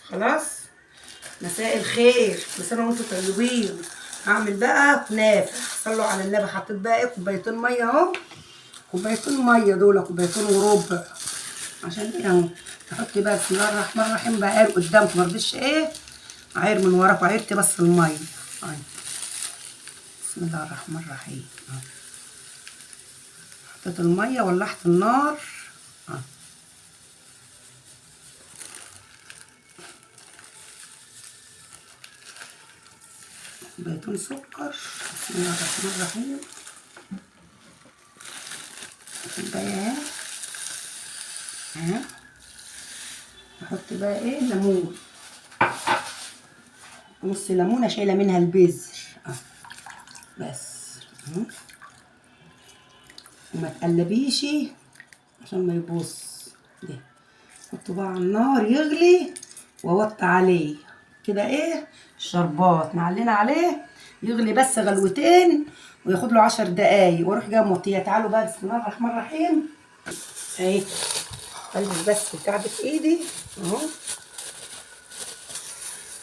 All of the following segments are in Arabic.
خلاص. مساء الخير، بس انا وانتم طيبين. هعمل بقى كنافه. صلوا على النبي. حطيت بقى ايه؟ كوبايتين ميه اهو. كوبايتين ميه دول كوبايتين وربع. عشان ايه اهو. تحطي بقى بسم الله الرحمن الرحيم بقى عير قدامكم، مرضيش ايه عير من وراكم، عيرتي بس الميه اهي. بسم الله الرحمن الرحيم اهو. حطيت الميه ولعت النار اهو. كوبايتين سكر. بسم الله الرحمن الرحيم. كوبايه اهي اهي. نحط بقى ايه؟ ليمون. نص ليمونه شايله منها البذر اهو بس اهو. وما تقلبيش عشان ما يبص ده. حطه بقى على النار يغلي واوطي عليه كده ايه الشربات معلنا عليه يغلي بس غلوتين وياخد له 10 دقايق واروح جايه موطيه. تعالوا بقى بسم الله الرحمن الرحيم اهي. البس بس الكعب في ايدي اهو.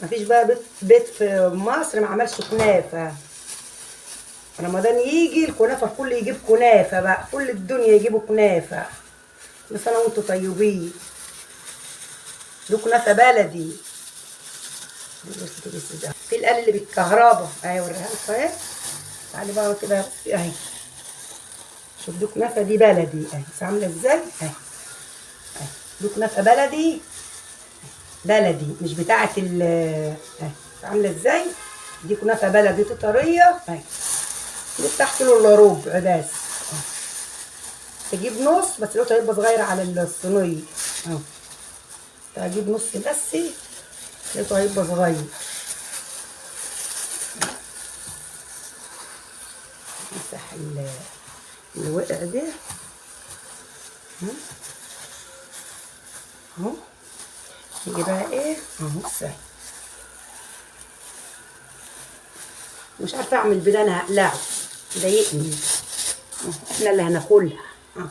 مفيش بقى بيت في مصر ما عملش كنافه. رمضان يجي الكنافه الكل يجيب كنافه بقى، كل الدنيا يجيبوا كنافه. كل سنه وانتم طيبين. دي كنافه بلدي. في القلي اللي بالكهرباء اهي اوريها لكم اهي. تعالي بقى كده اهي. شوف دي كنافه دي بلدي اهي. بس عامله ازاي اهي. اهي دي كنافه بلدي بلدي مش بتاعه اهي. عامله ازاي. دي كنافه بلدي طريه اهي. دي بتاع كيلو الا ربع بس. تجيب نص بس لو هيبقى صغير على الصينيه اهو. تجيب نص بس لقيته هيبقى صغير. مسح اللي وقع ده اهو. نيجي بقى ايه اهو سهل. مش عارفه اعمل بده، انا هقلعه ضايقني. احنا اللي هناكلها اهو.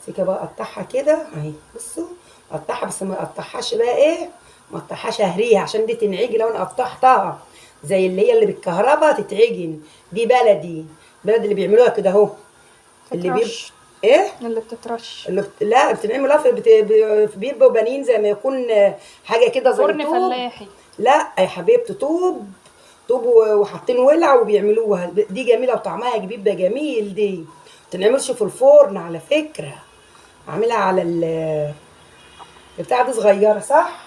سيكه بقى اقطعها كده اهي. بصوا اقطعها بس ما اقطعهاش بقى ايه، ما اقطعهاش اهريها عشان دي تنعجن. لو انا قطعتها زي اللي بالكهرباء تتعجن. دي بلدي اللي بيعملوها كده اهو. اللي ايه اللي بتترش لا بتنعمل بيبقوا بانين زي ما يكون حاجه كده زي فرن فلاحي. لا يا حبيبتي طوب وحاطين ولع وبيعملوها. دي جميله وطعمها بيبقى جميل. دي تنعملش في الفرن على فكره. اعملها على البتاع دي صغيره صح.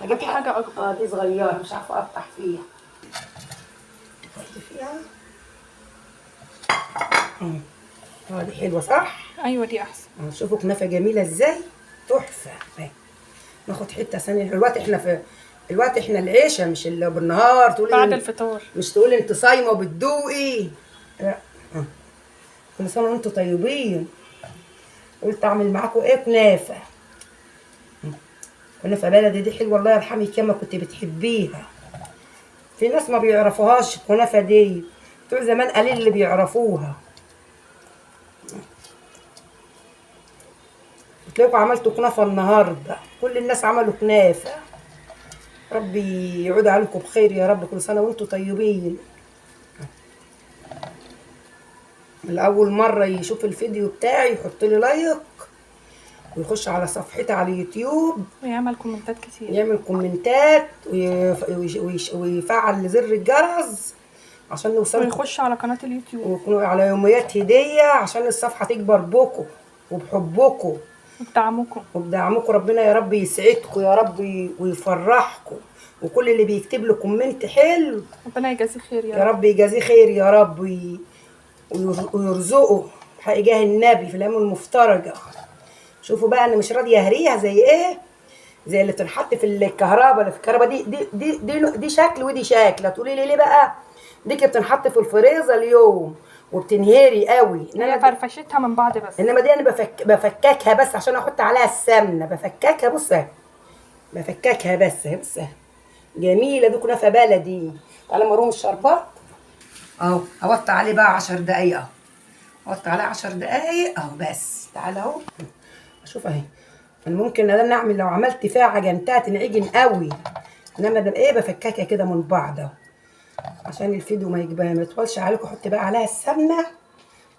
هجيب حاجه اكبر. دي صغيره مش عارفه اقطع فيها. دي حلوه صح. ايوه دي احسن. شوفوا كنافه جميله ازاي تحفه. ناخد حته ثانيه. الوقت احنا العشاء مش اللي بالنهار تقولي بعد الفطار. مش تقولي انت صايمه وبتدوقي. لا كل سنه وانتم طيبين. قلت اعمل معاكم ايه؟ كنافه. كنافه بلدي دي حلوه الله يرحمك ياما كنت بتحبيها. في ناس ما بيعرفوهاش الكنافه دي، بتوع زمان قليل اللي بيعرفوها. تلاقوا عملتوا كنافه النهارده، كل الناس عملوا كنافه. ربي يعود عليكم بخير يا رب. كل سنه وانتم طيبين. الأول مرة يشوف الفيديو بتاعي يحط لي لايك ويخش على صفحتي على اليوتيوب ويعمل كومنتات كتير. يعمل كومنتات ويفعل زر الجرس عشان نوصل. ويخش على قناة اليوتيوب ويكونوا على يوميات هدية عشان الصفحة تكبر بكم وبحبكم وبدعمكم. ربنا يا رب يسعدكم يا رب ويفرحكم. وكل اللي بيكتب له كومنت حلو ربنا يجازيه خير يا رب. يجازيه خير يا رب ويرزقه بحق جاه النبي في الايام المفترجه. شوفوا بقى انا مش راضيه اهريها زي ايه، زي اللي بتنحط في الكهرباء. اللي في الكهرباء دي شكل ودي شكل. هتقولي لي ليه بقى؟ دي كانت بتنحط في الفريزر اليوم وبتنهري قوي. هي فرفشتها من بعض بس. انما دي انا بفككها بس عشان احط عليها السمنه. بفككها بص اهي. بفككها بس اهي. بص اهي جميله. دي كنافه بلدي. تعالى مروم الشربات اهو. اوطي عليه بقى 10 دقايق اهو. اوطي عليه 10 دقايق اهو بس. تعالى اهو. شوف اهي انا ممكن انا اعمل لو عملت فيها عجنتها تنعجن قوي، انما ده ايه بفككها كده من بعض اهو عشان الفيديو ما يطولش عليكم. احط بقى عليها السمنه.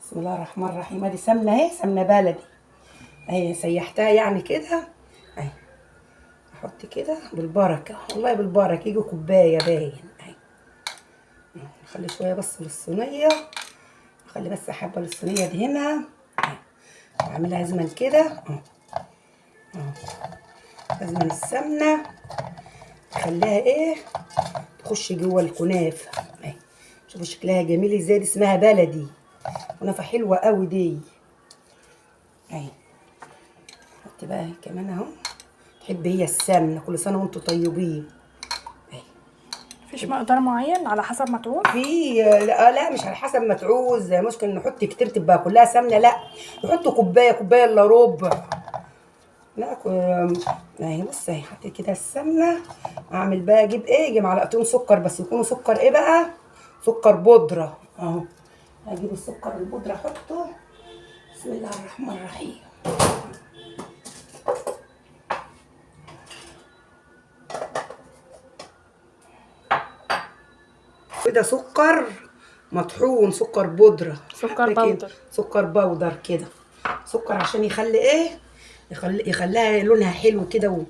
بسم الله الرحمن الرحيم. ادي سمنه اهي، سمنه بلدي اهي، سيحتها يعني كده اهي. احط كده بالبركه، والله بالبركه، يجي كوبايه باين اهي. نخلي شويه بس للصينيه، اخلي بس حبه للصينيه دي هنا اهي، واعملها ازمن كده اهو. ازمن السمنه خليها ايه تخش جوه الكنافه اهي. شوفوا شكلها جميل ازاي، دي اسمها بلدي، كنافه حلوه قوي دي اهي. حط بقى كمان اهو، تحب هي السمنه. كل سنه وانتم طيبين اهي. مفيش مقدار معين على حسب ما تعوز؟ في لا مش على حسب ما تعوز، ممكن نحط كتير تبقى كلها سمنه، لا نحط كوبايه، كوبايه الا ربع. لا اهي بص اهي، حطيت كده السمنه. اعمل بقى اجيب ايه، اجيب معلقتين سكر، بس يكونوا سكر ايه بقى، سكر بودره اهو. اجيب السكر البودره احطه. بسم الله الرحمن الرحيم. كده سكر مطحون، سكر بودره، سكر بودر. سكر بودر كده، سكر عشان يخلي ايه، يخليها لونها حلو كده،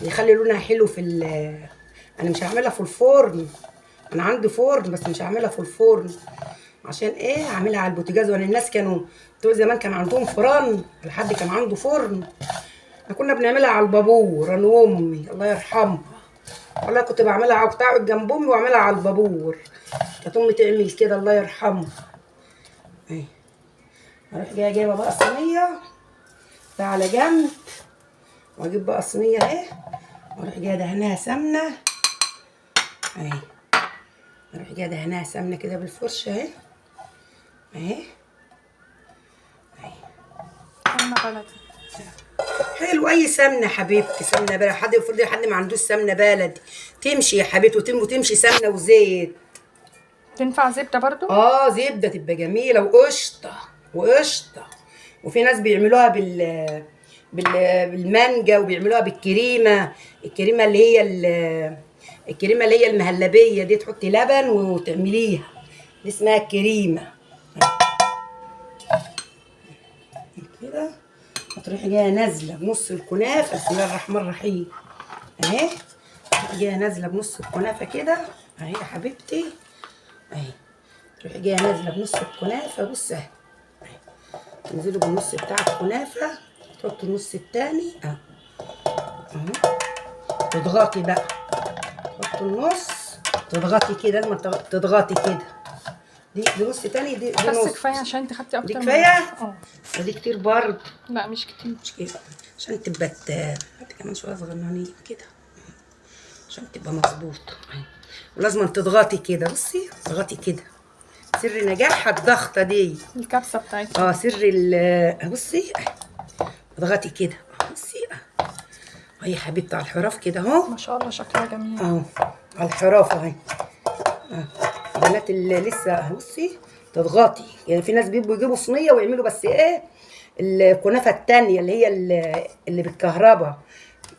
ويخلي لونها حلو في انا مش هعملها في الفرن، انا عندي فرن بس مش هعملها في الفرن. عشان ايه، هعملها على البوتاجاز. ولا الناس كانوا بتوع زمان كان عندهم فرن، لحد كان عنده فرن. احنا كنا بنعملها على البابور، انا وامي الله يرحمها، والله كنت بعملها، كنت اقعد جنب امي واعملها على البابور. كانت امي تعمل كده الله يرحمها اهي. اروح جايبه بقى صينيه ده على جنب، واجيب بقى صينيه اهي، واروح جايه دهنها سمنه اهي. اروح جايه دهنها سمنه كده بالفرشه اهي اهي اهي. سمنة بلدي حلو، اي سمنه حبيبتي، سمنه بلدي. حد يفرض حد ما عندوش سمنه بلدي تمشي يا حبيبتي، وتمشي سمنه وزيت. تنفع زبدة برضو؟ زبده تبقى جميله، وقشطه وقشطه. وفي ناس بيعملوها بالمانجا، وبيعملوها بالكريمه، الكريمه اللي هي الكريمه اللي هي المهلبيه دي، تحطي لبن وتعمليها، دي اسمها الكريمه كده. هتروحي جايه نازله بنص الكنافه. بسم الله الرحمن الرحيم اهي. تروحي جايه نازله بنص الكنافه كده اهي يا حبيبتي اهي. تروحي جايه نازله بنص الكنافه، بص اهي، تنزلي بالنص بتاع الكنافه، تحطي النص التاني اهو اهو. تضغطي بقى، تحطي النص، تضغطي كده، لازم تضغطي كده. دي نص تاني، دي بس نص. كفاية عشان انت خدتي دي اكتر كفايه، اه. دي كتير برضه. لا مش كتير. مش كده، عشان تبقى هاتي كمان شويه صغننين كده عشان تبقى مظبوطه. ولازم تضغطي كده، بصي اضغطي كده، سر نجاحها الضغطه دي. الكبسة بتاعتها سر بصي اضغطي كده، بصي اهي يا حبيبتي على الحراف كده اهو. ما شاء الله شكلها جميل اهو على الحراف اهي. البنات اللي لسه بصي تضغطي، يعني في ناس بيبقوا يجيبوا صينيه ويعملوا بس ايه، الكنافه التانيه اللي هي اللي بالكهرباء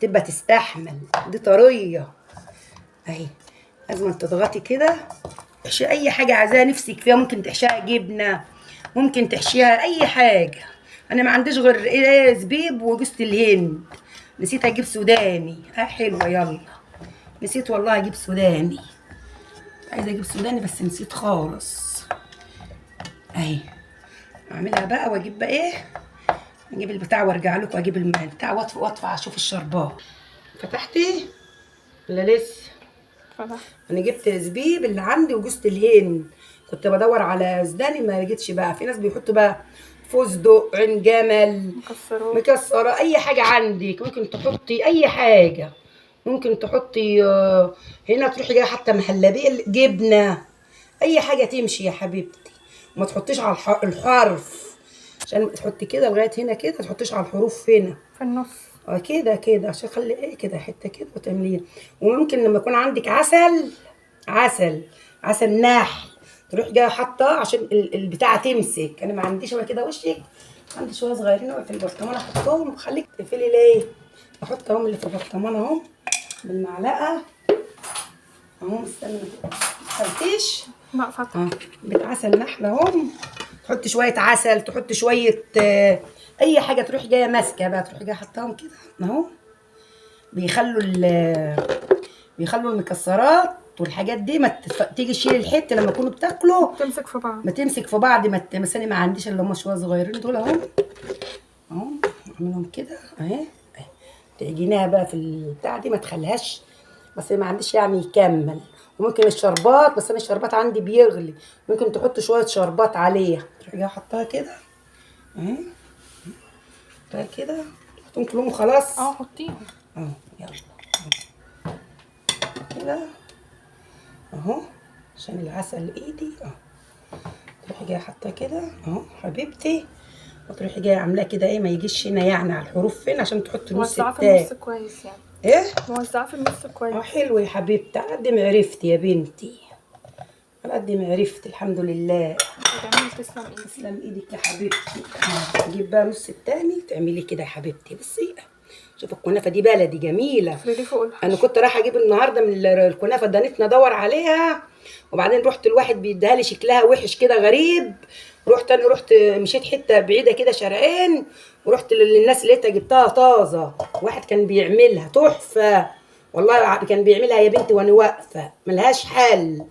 تبقى تستحمل، دي طريه اهي. لازم تضغطي كده. تحشي اي حاجه عايزاها نفسك فيها، ممكن تحشيها جبنه، ممكن تحشيها اي حاجه. انا ما عنديش غير ايه، زبيب وجوز الهند. نسيت اجيب سوداني حلوه، يلا نسيت والله اجيب سوداني، عايزه اجيب سوداني بس نسيت خالص اهي. اعملها بقى واجيب بقى ايه، اجيب البتاع وارجع لكم، اجيب البتاع واطفي اشوف الشربات. فتحتي ولا لسه؟ فتح. انا جبت زبيب اللي عندي وجوز الهند، كنت بدور على سوداني ما لقيتش بقى. في ناس بيحطوا بقى فستق، عين جمل، مكسره، اي حاجه عندك ممكن تحطي اي حاجه. ممكن تحطي هنا تروحي جايه حتى مهلبيه جبنه، اي حاجه تمشي يا حبيبتي. وما تحطيش على الحرف، عشان تحطي كده لغايه هنا كده، ما تحطيش على الحروف هنا في النص كده كده، عشان خلي ايه كده حته كده وتعمليها. وممكن لما يكون عندك عسل نحل، تروح جايه حاطه عشان البتاعه تمسك. انا ما عنديش الا كده وشك، عندي شويه صغيرين في البرطمان احطهم. خليك تقفلي ليه؟ احط اهم اللي في البرطمان اهو بالمعلقه اهو. استنى ما تقفلتيش. لا فتحة. بيت عسل نحله اهو. تحطي شويه عسل، تحطي شويه اي حاجه تروحي جايه ماسكه بقى، تروحي جايه حطاهم كده اهو. بيخلوا المكسرات والحاجات دي ما تيجي تشيل الحته لما تكونوا بتاكلوا تمسك في بعض. ما تمسك في بعض. مثلا ما عنديش اللي هم شويه صغيرين دول اهو. اهو اعملهم كده اهي. تعجنيها بقى في البتاع دي، ما تخليهاش بس ما عنديش يعني يكمل. وممكن الشربات، بس انا الشربات عندي بيغلي، ممكن تحط شويه شربات عليها. تروحي جايه حطها كده اهي. حطها كده، حطهم كلهم خلاص. حطيهم. يلا كده اهو عشان العسل ايدي تروحي جايه حاطاه كده اهو حبيبتي. وتروحي جايه عاملاه كده ايه، ما يجيش هنا يعني على الحروف فين، عشان تحطي النص موزعاه في التاني. النص كويس يعني. ايه موزعاه في النص كويس. حلو يا حبيبتي، على قد ما عرفتي يا بنتي، على قد ما عرفتي الحمد لله. جميل. تسلم ايدك. تسلم ايدك يا حبيبتي. نجيب بقى نص التاني تعملي كده يا حبيبتي. بصي شوف الكنافه دي بلدي جميله. افردي فوق الحشو. انا كنت رايحه اجيب النهارده من الكنافه دانتنا ادور عليها، وبعدين رحت الواحد بيديها لي شكلها وحش كده غريب. رحت مشيت حته بعيده كده شارعين، ورحت للناس لقيتها جبتها طازه. واحد كان بيعملها تحفه والله، كان بيعملها يا بنتي وانا واقفه ملهاش حل.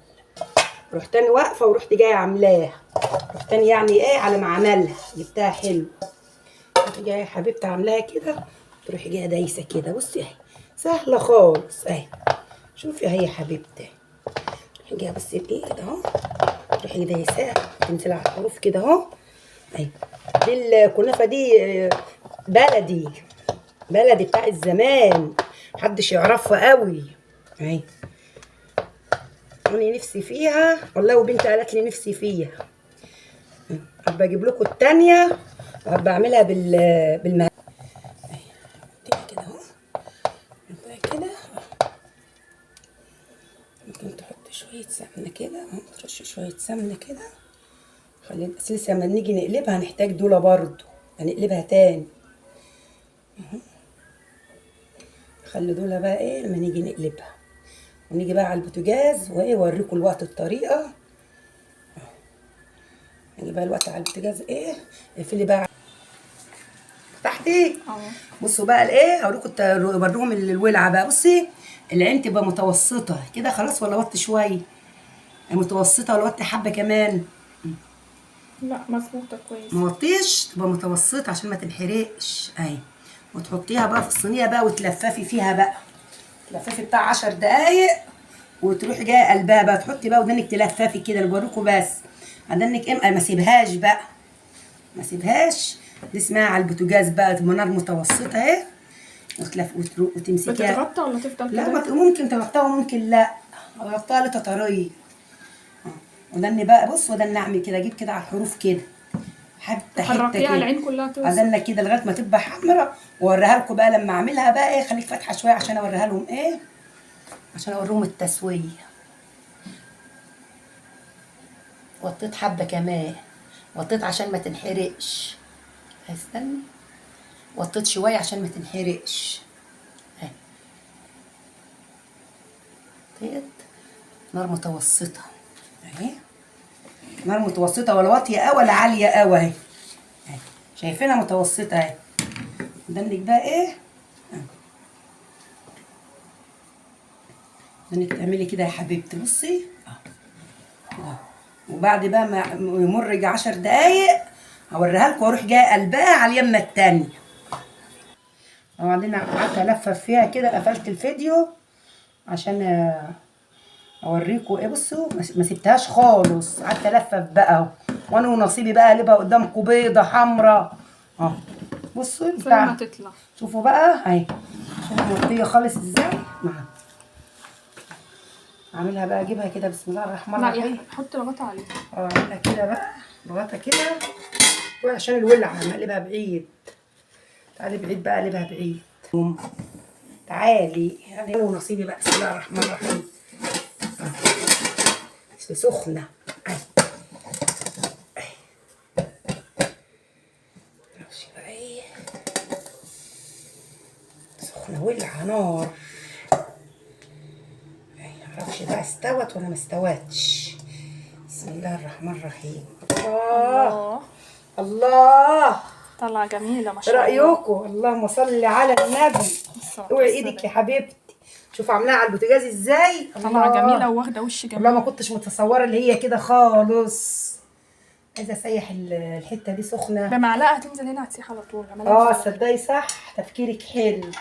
رحت انا واقفه ورحت جايه عاملاها. رحت انا يعني ايه على ما عملها جبتها حلو. رحت جايه يا حبيبتي عاملاها كده، تروحي جايه دايسه كده. بصي اهي سهله خالص اهي. شوفي اهي يا حبيبتي. تروحي جايه بس بايه كده اهو، تروحي دايساها تنزل على الحروف كده اهو. اهي دي الكنافه دي بلدي بلدي بتاع الزمان، محدش يعرفها قوي. اهي انا نفسي فيها والله، وبنتي قالت لي نفسي فيها. هبقى اجيب لكم التانية وهبقى اعملها بالماء كده اهو. كده ممكن تحط شوية سمنة كده اهو، ترش شوية سمنة كده. خلي الأساس لما نيجي نقلبها هنحتاج دولة برضو، هنقلبها تاني اهو. خلي دولة بقى ايه لما نيجي نقلبها، ونيجي بقى على البوتاجاز وايه اوريكم الوقت الطريقة. نيجي بقى الوقت على البوتاجاز ايه. اقفلي بقى فتحتي. بصوا بقى الايه هوريكم اوريهم الولعه بقى. بصي العين تبقى متوسطه كده خلاص، ولا وطي شويه؟ متوسطه ولا وطي حبه كمان؟ لا مظبوطه كويس. ما وطيش، تبقى متوسطه عشان ما تنحرقش اهي. وتحطيها بقى في الصينيه بقى وتلففي فيها بقى، تلففي بتاع 10 دقايق وتروحي جايه قلبها بقى. تحطي بقى ودانك تلففي كده. انا بوريكم بس ودانك ما اسيبهاش بقى، ما اسيبهاش. دي اسمها على البوتاجاز بقى بنار متوسطه اهي. وتمسكيها. بتتغطى ولا تفضل لا كده؟ ممكن تغطيها وممكن لا. غطيها لتطريه. ودني بقى بص، ودني اعمل كده، اجيب كده على الحروف كده حتى حركيها كده، العين كلها توصل. ودنا كده لغايه ما تبقى حمراء. واوريها لكم بقى لما اعملها بقى ايه. خليك فاتحه شويه عشان اوريها لهم ايه، عشان اوريهم التسويه. وطيت حبه كمان، وطيت عشان ما تنحرقش. استني، وطيت شويه عشان ما تنحرقش اهي. وطيت نار متوسطه اهي، نار متوسطه ولا واطيه قوي ولا عاليه قوي اهي. شايفينها متوسطه اهي. دنك بقى ايه، دنك تعملي كده يا حبيبتي. بصي وبعد بقى ما يمر يجي 10 دقايق هوريها لكم واروح جايه قلبها على اليمه التانيه. وبعدين قعدت الفف فيها كده، قفلت الفيديو عشان اوريكم ايه. بصوا ما سبتهاش خالص، قعدت الفف بقى اهو. وانا ونصيبي بقى اقلبها قدامكم بيضه حمراء اهو. بصوا زي ما تطلع. شوفوا بقى اهي، شوفوا مغطيه خالص ازاي. اعملها بقى، اجيبها كده بسم الله الرحمن الرحيم. لا حط الغطا عليها. اعملها كده بقى الغطا كده وعشان الولعه اقلبها بعيد. تعالي بعيد بقى، اقلبها بعيد. تعالي يعني ونصيبي بقى بسم الله الرحمن الرحيم. سخنه على نار. معرفش بقى استوت ولا ما استوتش. بسم الله الرحمن الرحيم. الله الله، طلع جميلة ما شاء الله. رأيكم؟ اللهم صل على النبي. اوعي ايدك يا حبيبتي. شوفوا عاملاها على البوتاجاز ازاي. طلع جميلة وواخدة وش جميل. والله ما كنتش متصوره اللي هي كده خالص. عايزه اسيح الحته دي سخنه. بمعلقة هتنزل هنا هتسيح على طول. تصدقي صح، تفكيرك حلو.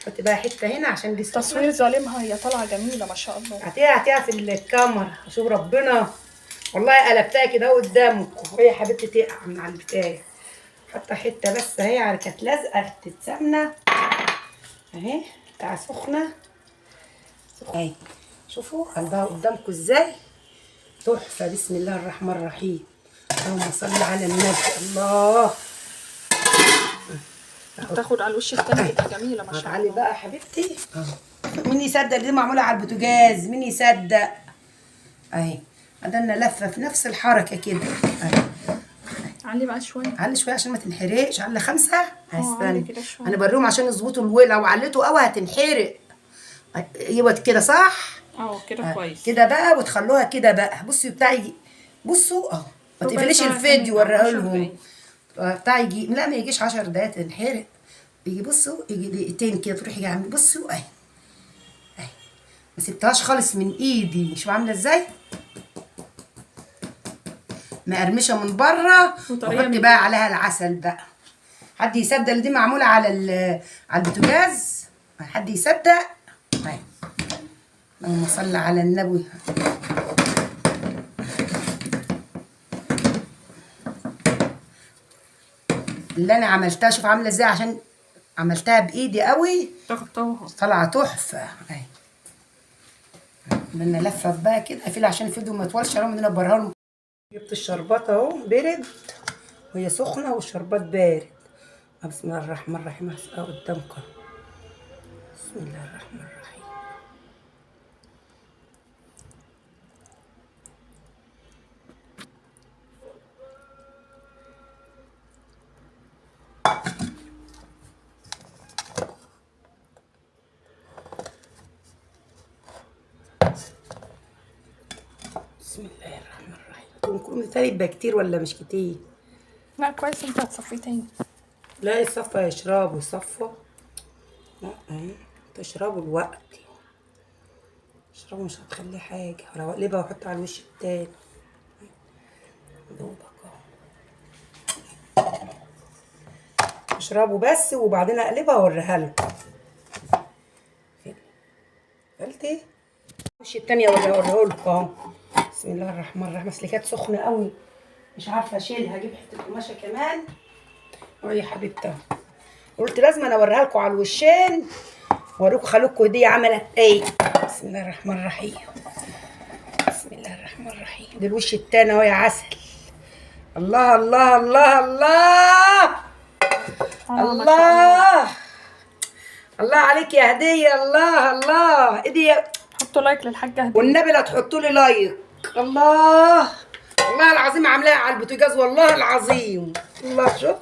حطي بقى حته هنا عشان دي تصوير ظالمها، هي طالعة جميلة ما شاء الله. هاتيها في الكاميرا. شوف ربنا، والله قلبتها كده اهو قدامكم وهي حبيبتي تقع من على البتاع. حاطه حته بس اهي على كانت لازقه تتسمنه اهي بتاع سخنه اهي. شوفوا قلبها قدامكم ازاي تحفه. بسم الله الرحمن الرحيم. اللهم صل على النبي. الله، تاخد على الوش التاني تبقى جميلة ما شاء الله. تعالي بقى يا حبيبتي. مين يصدق دي معموله على البوتاجاز؟ مين يصدق؟ اهي عملنا لفه في نفس الحركه كده اهي. علي بقى شويه. علي شويه عشان ما تنحرقش. علي 5. علي كده شويه. انا بريهم عشان يظبطوا الولع، وعليته قوي هتنحرق. يبقى كده صح. كده كويس كده بقى، وتخلوها كده بقى. بصوا بتاعي، بصوا ما تقفليش الفيديو وريها لهم. بتاعي يجي، لا ما يجيش 10 دقايق تنحرق. يجي بصوا، يجي دقيقتين كده تروحي عامله. بصوا اهي اهي، ما سبتهاش خالص من ايدي. شوفوا عامله ازاي مقرمشه من بره. وحطي بقى عليها العسل بقى. حد يصدق اللي دي معموله على البوتاجاز؟ حد يصدق؟ اهي اللهم صل على النبي. اللي انا عملتها شوف عامله ازاي، عشان عملتها بايدي قوي طالعه تحفه اهي. بدنا لفه بقى كده اقفلها عشان الفيديو ما يطولش عليهم. بدنا نبرها لهم. جبت الشربات اهو برد وهي سخنه والشربات بارد. بسم الله الرحمن الرحيم. هسقيها قدامكم. بسم الله الرحمن الرحيم. بسم الله الرحمن الرحيم. كل مثال يبقى كتير ولا مش كتير؟ لا كويس. انت هتصفيه تاني. لا يصفى يشربوا يصفى. لا اهي تشربوا الوقت. اشربوا مش هتخليه حاجه. لو اقلبها واحطها على الوش التاني دوبك اهو. اشربوا بس وبعدين اقلبها واوريها لكم. قلت ايه؟ الوش التاني اوريها لكم اهو. بسم الله الرحمن الرحيم. اصل كانت سخنه قوي مش عارفه اشيلها. اجيب حته قماشه كمان. يا حبيبتي قلت لازم انا اوريها لكم على الوشين واوريكم خلوكم دي عملت ايه. بسم الله الرحمن الرحيم. بسم الله الرحمن الرحيم. ده الوش التاني اهو يا عسل. الله الله الله الله الله الله عليك يا هديه. الله الله. ايدي حطوا لايك للحاجه هديه والنبي لا تحطوا لي لايك. الله والله العظيم عاملاها على البوتاجاز والله العظيم. الله شوف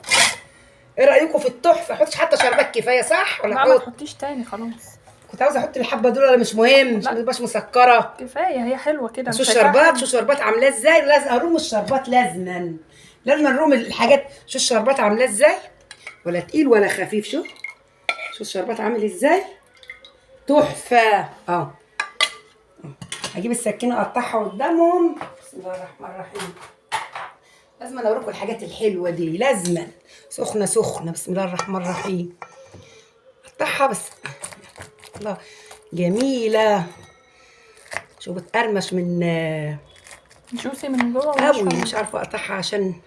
ايه رايكم في التحفه؟ حطش حتى شربات كفايه صح ولا؟ لا ما تحطيش تاني خلاص. كنت عاوزه احط الحبه دول ولا مش مهم عشان ما تبقاش مسكره. كفايه هي حلوه كده. شو الشربات، شو الشربات عاملاه ازاي. لازم اروم الشربات. لازما نروم الحاجات. شو الشربات عاملاه ازاي، ولا تقيل ولا خفيف. شو الشربات عامل ازاي تحفه. هجيب السكينه اقطعها قدامهم. بسم الله الرحمن الرحيم. لازم اوريكم الحاجات الحلوه دي. لازما سخنه سخنه. بسم الله الرحمن الرحيم. اقطعها بس. الله جميله. شو بتقرمش من جوسي من جوه قوي. مش عارفه اقطعها عشان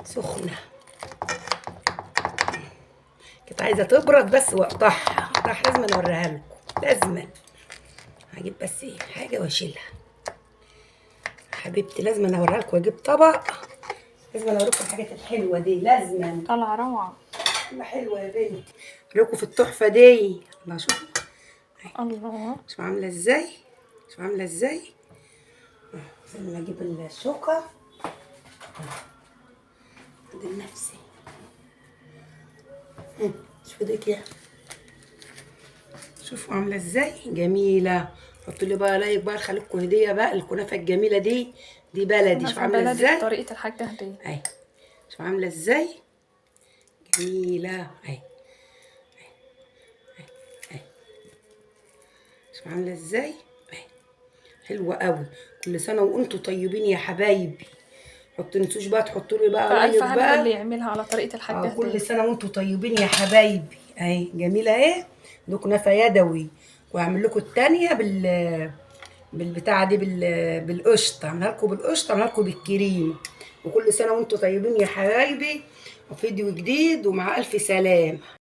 سخنه. كنت عايزه تبرد بس واقطعها. لازم اوريها لكم. لازما هجيب بس ايه حاجه واشيلها حبيبتي. لازم اوريها لكم واجيب طبق. لازم اوريكم الحاجات الحلوه دي. لازما طالعه روعه. حلوه يا بنتي. اوريكم في التحفه دي. الله شوفوا الله شوفوا عامله ازاي. شوفوا عامله ازاي. لازم اجيب الشوكه ادي لنفسي. شوفوا دي كده شوفوا عامله ازاي جميله. حطوا لي بقى لايك بقى، خليكم هديه بقى. الكنافه الجميله دي بلدي. شوفوا عامله بلدي ازاي بطريقة الحاجة هدية. اهي. شوفوا عامله ازاي جميله اهي. شوفوا عامله ازاي اهي، حلوه قوي. كل سنه وانتم طيبين يا حبايبي. تنسوش بقى تحطوا لي بقى فألف لايك هنا للي بقى. يعملها على طريقة الحاجة كل هدية. سنه وانتم طيبين يا حبايبي اهي. جميله اهي. دي كنافه يدوي. وهعمل لكم التانيه بالبتاعه دي بالقشطه. اعملها لكم بالقشطه، اعملها لكم بالكريم. وكل سنه وانتم طيبين يا حبايبي. وفيديو جديد ومع الف سلام.